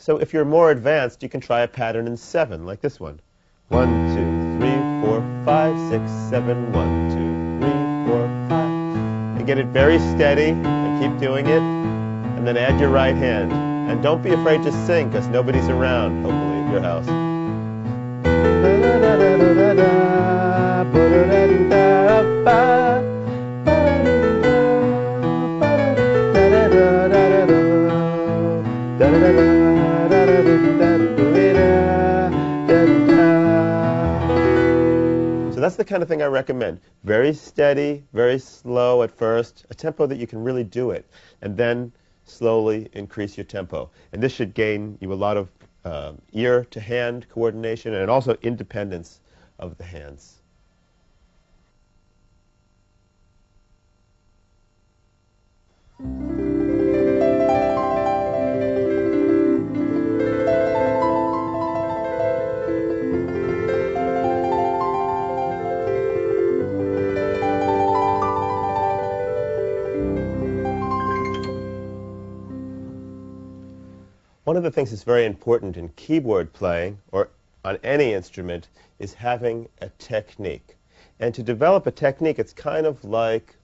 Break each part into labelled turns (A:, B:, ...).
A: So if you're more advanced, you can try a pattern in 7, like this one. 1, 2, 3, 4, 5, 6, 7, 1, 2, 3, 4, 5. And get it very steady and keep doing it. And then add your right hand. And don't be afraid to sing, because nobody's around, hopefully, at your house. So that's the kind of thing I recommend. Very steady, very slow at first, a tempo that you can really do it, and then slowly increase your tempo. And this should gain you a lot of ear-to-hand coordination and also independence of the hands. One of the things that's very important in keyboard playing, or on any instrument, is having a technique. And to develop a technique, it's kind of like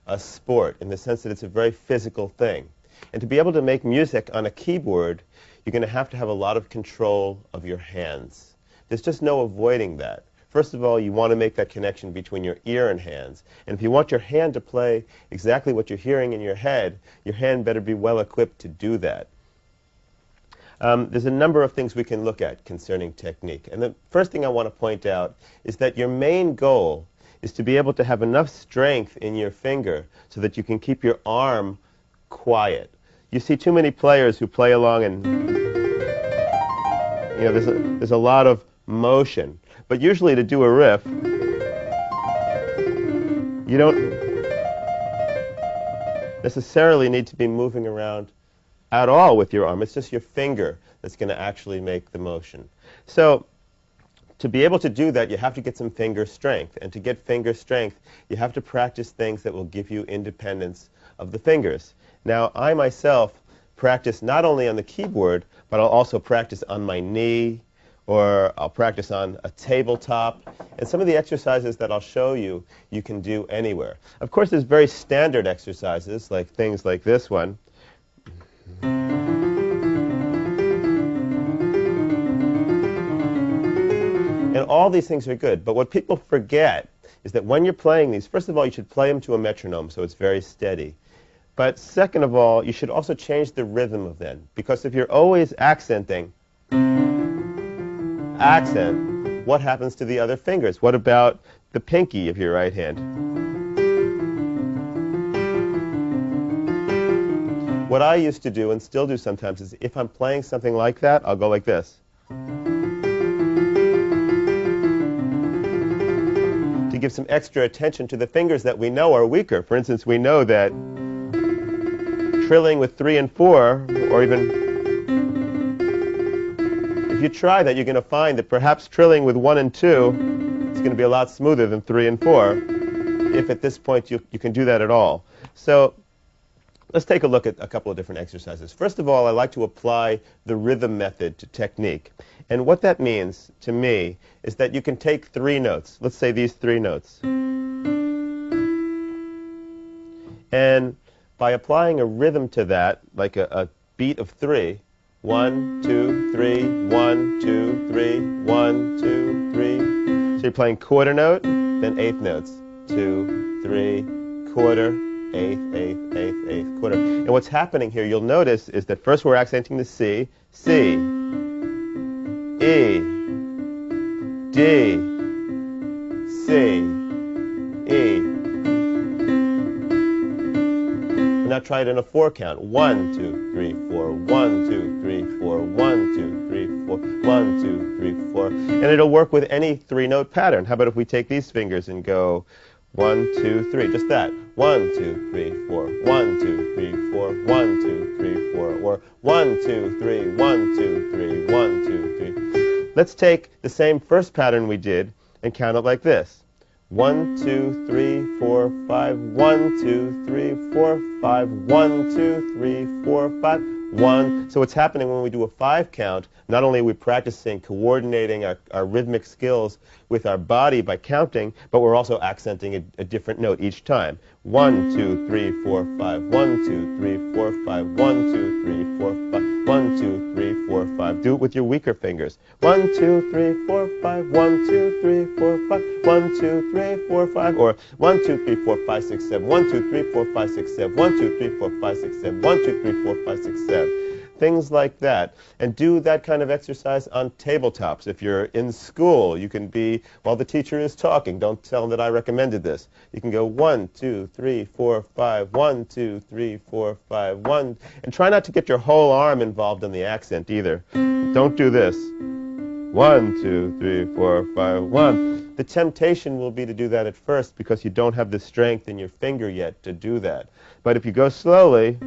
A: a sport in the sense that it's a very physical thing. And to be able to make music on a keyboard, you're going to have a lot of control of your hands. There's just no avoiding that. First of all, you want to make that connection between your ear and hands. And if you want your hand to play exactly what you're hearing in your head, your hand better be well equipped to do that. There's a number of things we can look at concerning technique. And the first thing I want to point out is that your main goal is to be able to have enough strength in your finger so that you can keep your arm quiet. You see too many players who play along and, you know, there's a lot of motion. But usually to do a riff, you don't necessarily need to be moving around at all with your arm. It's just your finger that's going to actually make the motion. So to be able to do that, you have to get some finger strength. And to get finger strength, you have to practice things that will give you independence of the fingers. Now, I myself practice not only on the keyboard, but I'll also practice on my knee, or I'll practice on a tabletop. And some of the exercises that I'll show you, you can do anywhere. Of course, there's very standard exercises, like things like this one. And all these things are good. But what people forget is that when you're playing these, first of all, you should play them to a metronome so it's very steady. But second of all, you should also change the rhythm of them. Because if you're always accenting, accent, what happens to the other fingers? What about the pinky of your right hand? What I used to do, and still do sometimes, is if I'm playing something like that, I'll go like this. To give some extra attention to the fingers that we know are weaker. For instance, we know that trilling with 3 and 4, or even if you try that, you're going to find that perhaps trilling with 1 and 2 is going to be a lot smoother than 3 and 4, if at this point you can do that at all. So let's take a look at a couple of different exercises. First of all, I like to apply the rhythm method to technique. And what that means to me is that you can take 3 notes. Let's say these 3 notes. And by applying a rhythm to that, like a beat of 3, 1, 2, 3, 1, 2, 3, 1, 2, 3. So you're playing quarter note, then eighth notes. 2, 3, quarter, eighth, eighth, eighth, eighth, quarter. And what's happening here, you'll notice, is that first we're accenting the C, C, E, D, C, E. Now try it in a 4 count. 1, 2, 3, 4, 1, 2, 3, 4, 1, 2, 3, 4, 1, 2, 3, 4. And it'll work with any 3-note pattern. How about if we take these fingers and go 1, 2, 3, just that. 1, 2, 3, 4, 1, 2, 3, 4, 1, 2, 3, 4, or 1, 2, 3, 1, 2, 3, 1, 2, 3. Let's take the same first pattern we did and count it like this. 1, 2, 3, 4, 5, 1, 2, 3, 4, 5, 1, 2, 3, 4, 5, 1. So what's happening when we do a 5 count, not only are we practicing coordinating our rhythmic skills with our body by counting, but we're also accenting a different note each time. 1, 2, 3, 4, 5. 1, 2, 3, 4, 5. 1, 2, 3, 4, 5. 1, 2, 3, 4, 5. Do it with your weaker fingers. 1, 2, 3, 4, 5. 1, 2, 3, 4, 5. 1, 2, 3, 4, 5. Or 1, 2, 3, 4, 5, 6, 7. 1, 2, 3, 4, 5, 6, 7. 1, 2, 3, 4, 5, 6, 7. 1, 2, 3, 4, 5, 6, 7. Things like that. And do that kind of exercise on tabletops. If you're in school, you can be, while the teacher is talking, don't tell them that I recommended this. You can go 1, 2, 3, 4, 5, 1, 2, 3, 4, 5, 1. And try not to get your whole arm involved in the accent either. Don't do this. 1, 2, 3, 4, 5, 1. The temptation will be to do that at first because you don't have the strength in your finger yet to do that. But if you go slowly,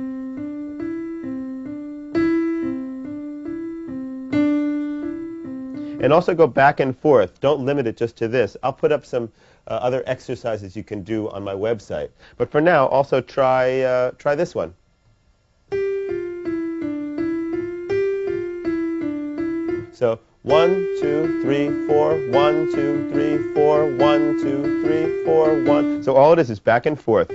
A: and also go back and forth. Don't limit it just to this. I'll put up some other exercises you can do on my website. But for now, also try this one. So 1, 2, 3, 4, 1, 2, 3, 4, 1, 2, 3, 4, 1. So all it is back and forth.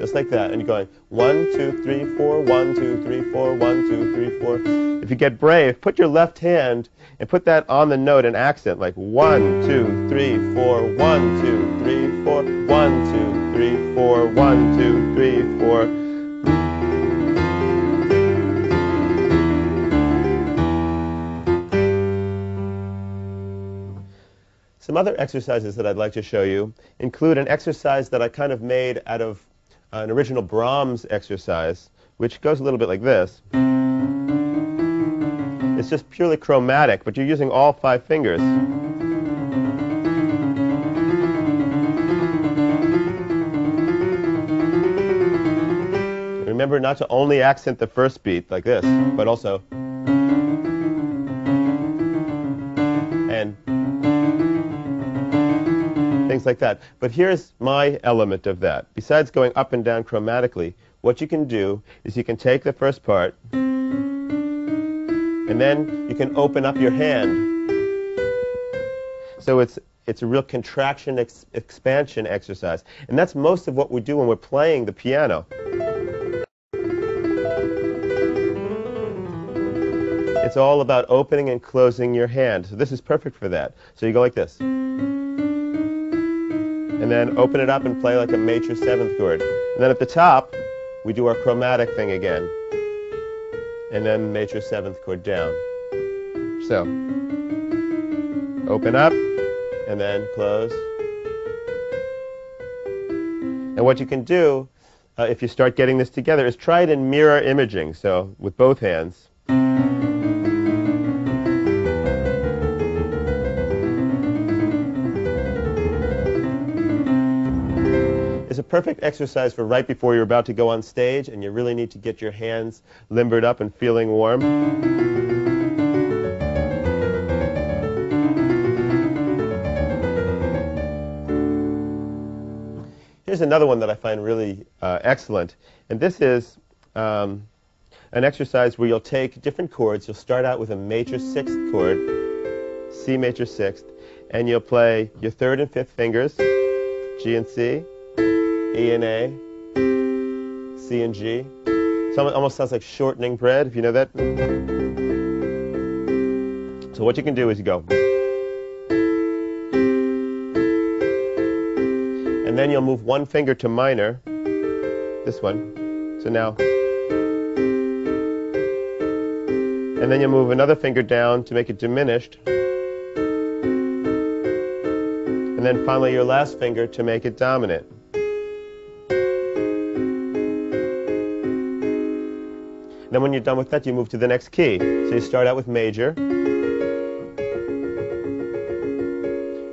A: Just like that. And you're going 1, 2, 3, 4, 1, 2, 3, 4, 1, 2, 3, 4. If you get brave, put your left hand and put that on the note and accent like 1, 2, 3, 4, 1, 2, 3, 4, 1, 2, 3, 4, 1, 2, 3, 4. Some other exercises that I'd like to show you include an exercise that I kind of made out of an original Brahms exercise, which goes a little bit like this. It's just purely chromatic, but you're using all 5 fingers. Remember not to only accent the first beat like this, but also and things like that. But here's my element of that. Besides going up and down chromatically, what you can do is you can take the first part, and then you can open up your hand. So it's a real contraction expansion exercise. And that's most of what we do when we're playing the piano. It's all about opening and closing your hand. So this is perfect for that. So you go like this. And then open it up and play like a major 7th chord. And then at the top, we do our chromatic thing again. And then major 7th chord down. So, open up, and then close. And what you can do, if you start getting this together, is try it in mirror imaging, so with both hands. It's a perfect exercise for right before you're about to go on stage and you really need to get your hands limbered up and feeling warm. Here's another one that I find really excellent. And this is an exercise where you'll take different chords. You'll start out with a major 6th chord, C major 6th, and you'll play your 3rd and 5th fingers, G and C, E and A, C and G. So it almost sounds like shortening bread, if you know that. So what you can do is you go. And then you'll move one finger to minor, this one. So now. And then you'll move another finger down to make it diminished. And then finally your last finger to make it dominant. Then when you're done with that, you move to the next key. So you start out with major,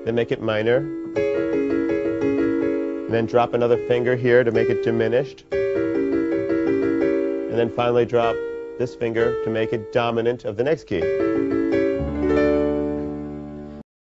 A: then make it minor, and then drop another finger here to make it diminished, and then finally drop this finger to make it dominant of the next key.